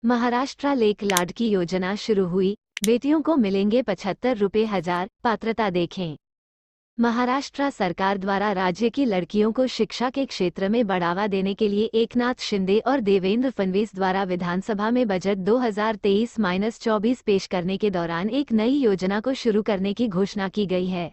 महाराष्ट्र लेक लाडकी योजना शुरू हुई, बेटियों को मिलेंगे 75 रुपये हजार, पात्रता देखें। महाराष्ट्र सरकार द्वारा राज्य की लड़कियों को शिक्षा के क्षेत्र में बढ़ावा देने के लिए एकनाथ शिंदे और देवेंद्र फडणवीस द्वारा विधानसभा में बजट 2023-24 पेश करने के दौरान एक नई योजना को शुरू करने की घोषणा की गई है,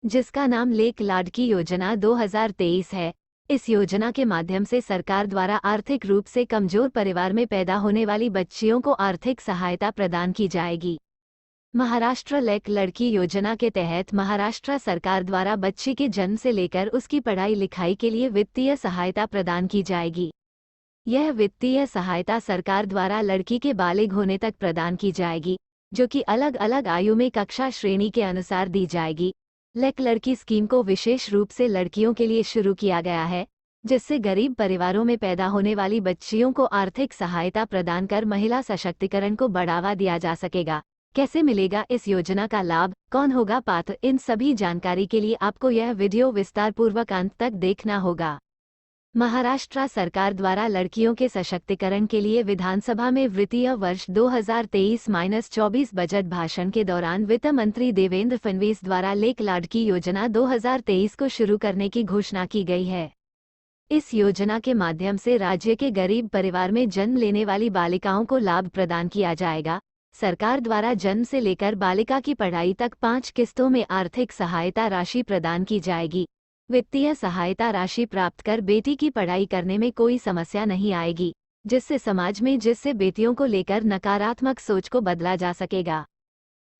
जिसका नाम लेक लाडकी योजना 2023 है। इस योजना के माध्यम से सरकार द्वारा आर्थिक रूप से कमजोर परिवार में पैदा होने वाली बच्चियों को आर्थिक सहायता प्रदान की जाएगी। महाराष्ट्र लेक लड़की योजना के तहत महाराष्ट्र सरकार द्वारा बच्ची के जन्म से लेकर उसकी पढ़ाई लिखाई के लिए वित्तीय सहायता प्रदान की जाएगी। यह वित्तीय सहायता सरकार द्वारा लड़की के बालिग होने तक प्रदान की जाएगी, जो कि अलग अलग आयु में कक्षा श्रेणी के अनुसार दी जाएगी। लेक लड़की स्कीम को विशेष रूप से लड़कियों के लिए शुरू किया गया है, जिससे गरीब परिवारों में पैदा होने वाली बच्चियों को आर्थिक सहायता प्रदान कर महिला सशक्तिकरण को बढ़ावा दिया जा सकेगा। कैसे मिलेगा इस योजना का लाभ, कौन होगा पात्र, इन सभी जानकारी के लिए आपको यह वीडियो विस्तारपूर्वक अंत तक देखना होगा। महाराष्ट्र सरकार द्वारा लड़कियों के सशक्तिकरण के लिए विधानसभा में वित्तीय वर्ष 2023-24 बजट भाषण के दौरान वित्त मंत्री देवेंद्र फडणवीस द्वारा लेक लाडकी योजना 2023 को शुरू करने की घोषणा की गई है। इस योजना के माध्यम से राज्य के गरीब परिवार में जन्म लेने वाली बालिकाओं को लाभ प्रदान किया जाएगा। सरकार द्वारा जन्म से लेकर बालिका की पढ़ाई तक 5 किस्तों में आर्थिक सहायता राशि प्रदान की जाएगी। वित्तीय सहायता राशि प्राप्त कर बेटी की पढ़ाई करने में कोई समस्या नहीं आएगी, जिससे बेटियों को लेकर नकारात्मक सोच को बदला जा सकेगा।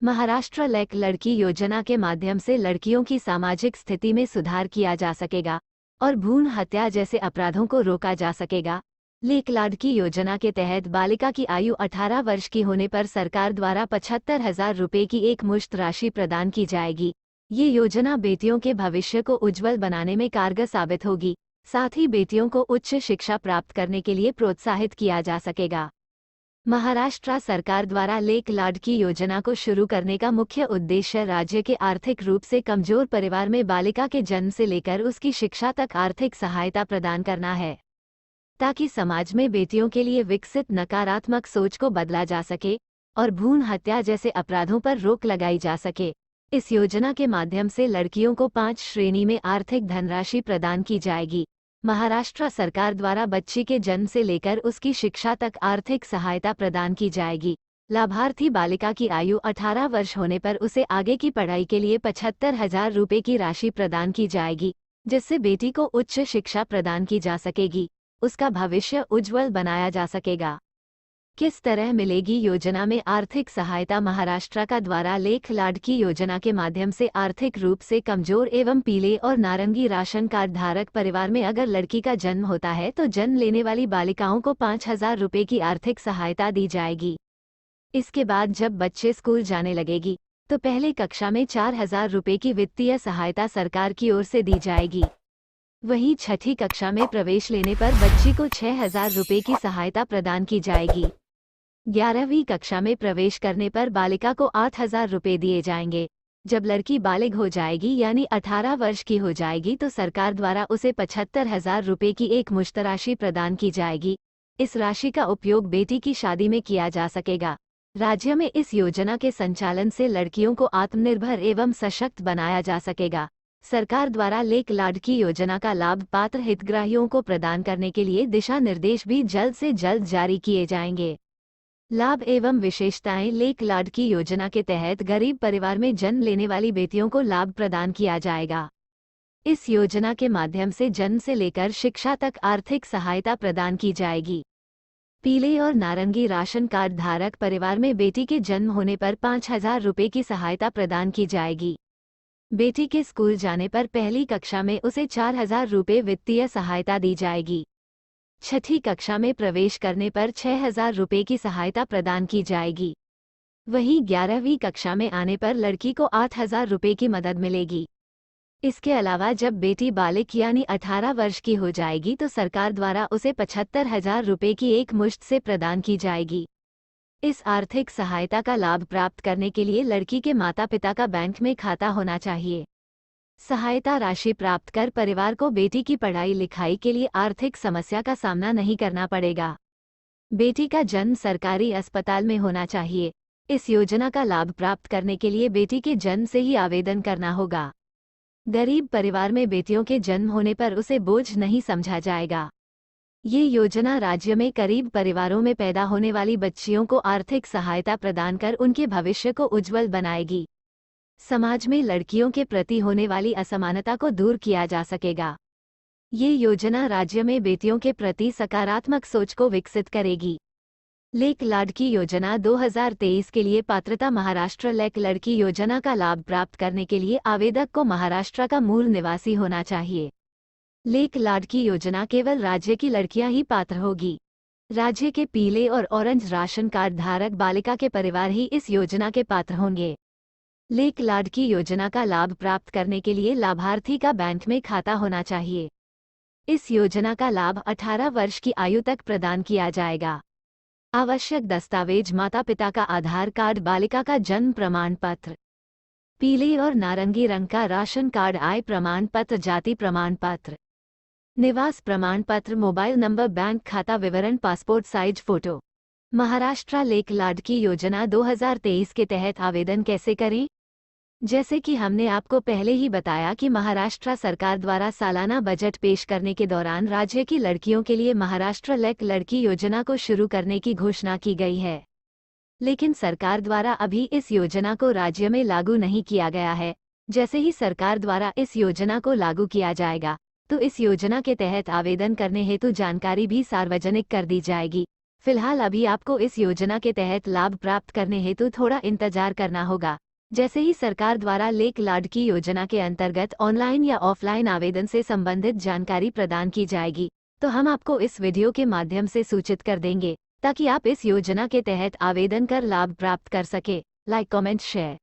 महाराष्ट्र लेक लड़की योजना के माध्यम से लड़कियों की सामाजिक स्थिति में सुधार किया जा सकेगा और भ्रूण हत्या जैसे अपराधों को रोका जा सकेगा। लेक लाडकी योजना के तहत बालिका की आयु 18 वर्ष की होने पर सरकार द्वारा 75,000 रुपये की एक मुश्त राशि प्रदान की जाएगी। ये योजना बेटियों के भविष्य को उज्जवल बनाने में कारगर साबित होगी। साथ ही बेटियों को उच्च शिक्षा प्राप्त करने के लिए प्रोत्साहित किया जा सकेगा। महाराष्ट्र सरकार द्वारा लेक लाडकी योजना को शुरू करने का मुख्य उद्देश्य राज्य के आर्थिक रूप से कमजोर परिवार में बालिका के जन्म से लेकर उसकी शिक्षा तक आर्थिक सहायता प्रदान करना है, ताकि समाज में बेटियों के लिए विकसित नकारात्मक सोच को बदला जा सके और भ्रूण हत्या जैसे अपराधों पर रोक लगाई जा सके। इस योजना के माध्यम से लड़कियों को 5 श्रेणी में आर्थिक धनराशि प्रदान की जाएगी। महाराष्ट्र सरकार द्वारा बच्ची के जन्म से लेकर उसकी शिक्षा तक आर्थिक सहायता प्रदान की जाएगी। लाभार्थी बालिका की आयु 18 वर्ष होने पर उसे आगे की पढ़ाई के लिए 75,000 रुपये की राशि प्रदान की जाएगी, जिससे बेटी को उच्च शिक्षा प्रदान की जा सकेगी, उसका भविष्य उज्जवल बनाया जा सकेगा। किस तरह मिलेगी योजना में आर्थिक सहायता? महाराष्ट्र का द्वारा लेक लाडकी योजना के माध्यम से आर्थिक रूप से कमजोर एवं पीले और नारंगी राशन कार्ड धारक परिवार में अगर लड़की का जन्म होता है तो जन्म लेने वाली बालिकाओं को 5,000 रुपये की आर्थिक सहायता दी जाएगी। इसके बाद जब बच्चे स्कूल जाने लगेगी तो पहले कक्षा में 4,000 रुपये की वित्तीय सहायता सरकार की ओर से दी जाएगी। वहीं छठी कक्षा में प्रवेश लेने पर बच्ची को 6,000 रुपये की सहायता प्रदान की जाएगी। 11वीं कक्षा में प्रवेश करने पर बालिका को 8,000 रुपये दिए जाएंगे। जब लड़की बालिग हो जाएगी यानी 18 वर्ष की हो जाएगी तो सरकार द्वारा उसे 75,000 रुपये की एक मुश्त राशि प्रदान की जाएगी। इस राशि का उपयोग बेटी की शादी में किया जा सकेगा। राज्य में इस योजना के संचालन से लड़कियों को आत्मनिर्भर एवं सशक्त बनाया जा सकेगा। सरकार द्वारा लेक लाडकी योजना का लाभ पात्र हितग्राहियों को प्रदान करने के लिए दिशा निर्देश भी जल्द से जल्द जारी किए जाएंगे। लाभ एवं विशेषताएं। लेक लाडकी योजना के तहत गरीब परिवार में जन्म लेने वाली बेटियों को लाभ प्रदान किया जाएगा। इस योजना के माध्यम से जन्म से लेकर शिक्षा तक आर्थिक सहायता प्रदान की जाएगी। पीले और नारंगी राशन कार्ड धारक परिवार में बेटी के जन्म होने पर 5,000 रुपये की सहायता प्रदान की जाएगी। बेटी के स्कूल जाने पर पहली कक्षा में उसे 4,000 रुपये वित्तीय सहायता दी जाएगी। छठी कक्षा में प्रवेश करने पर 6,000 रुपये की सहायता प्रदान की जाएगी। वहीं 11वीं कक्षा में आने पर लड़की को 8,000 रुपये की मदद मिलेगी। इसके अलावा जब बेटी बालिग यानी 18 वर्ष की हो जाएगी तो सरकार द्वारा उसे 75,000 रुपये की एक मुश्त से प्रदान की जाएगी। इस आर्थिक सहायता का लाभ प्राप्त करने के लिए लड़की के माता पिता का बैंक में खाता होना चाहिए। सहायता राशि प्राप्त कर परिवार को बेटी की पढ़ाई लिखाई के लिए आर्थिक समस्या का सामना नहीं करना पड़ेगा। बेटी का जन्म सरकारी अस्पताल में होना चाहिए। इस योजना का लाभ प्राप्त करने के लिए बेटी के जन्म से ही आवेदन करना होगा। गरीब परिवार में बेटियों के जन्म होने पर उसे बोझ नहीं समझा जाएगा। ये योजना राज्य में गरीब परिवारों में पैदा होने वाली बच्चियों को आर्थिक सहायता प्रदान कर उनके भविष्य को उज्जवल बनाएगी। समाज में लड़कियों के प्रति होने वाली असमानता को दूर किया जा सकेगा। ये योजना राज्य में बेटियों के प्रति सकारात्मक सोच को विकसित करेगी। लेक लाडकी योजना 2023 के लिए पात्रता। महाराष्ट्र लेक लड़की योजना का लाभ प्राप्त करने के लिए आवेदक को महाराष्ट्र का मूल निवासी होना चाहिए। लेक लाडकी योजना केवल राज्य की लड़कियां ही पात्र होगी। राज्य के पीले और ऑरेंज राशन कार्ड धारक बालिका के परिवार ही इस योजना के पात्र होंगे। लेक लाडकी योजना का लाभ प्राप्त करने के लिए लाभार्थी का बैंक में खाता होना चाहिए। इस योजना का लाभ 18 वर्ष की आयु तक प्रदान किया जाएगा। आवश्यक दस्तावेज माता पिता का आधार कार्ड, बालिका का जन्म प्रमाण पत्र, पीले और नारंगी रंग का राशन कार्ड, आय प्रमाण पत्र, जाति प्रमाण पत्र, निवास प्रमाण पत्र, मोबाइल नंबर, बैंक खाता विवरण, passport size photo. Maharashtra Lek Ladki Yojana 2023 के तहत आवेदन कैसे करें? जैसे कि हमने आपको पहले ही बताया कि महाराष्ट्र सरकार द्वारा सालाना बजट पेश करने के दौरान राज्य की लड़कियों के लिए महाराष्ट्र लेक लड़की योजना को शुरू करने की घोषणा की गई है। लेकिन सरकार द्वारा अभी इस योजना को राज्य में लागू नहीं किया गया है। जैसे ही सरकार द्वारा इस योजना को लागू किया जाएगा तो इस योजना के तहत आवेदन करने हेतु जानकारी भी सार्वजनिक कर दी जाएगी। फिलहाल अभी आपको इस योजना के तहत लाभ प्राप्त करने हेतु थोड़ा इंतजार करना होगा। जैसे ही सरकार द्वारा लेक लाडकी योजना के अंतर्गत ऑनलाइन या ऑफलाइन आवेदन से संबंधित जानकारी प्रदान की जाएगी तो हम आपको इस वीडियो के माध्यम से सूचित कर देंगे ताकि आप इस योजना के तहत आवेदन कर लाभ प्राप्त कर सके। Like, comment, share.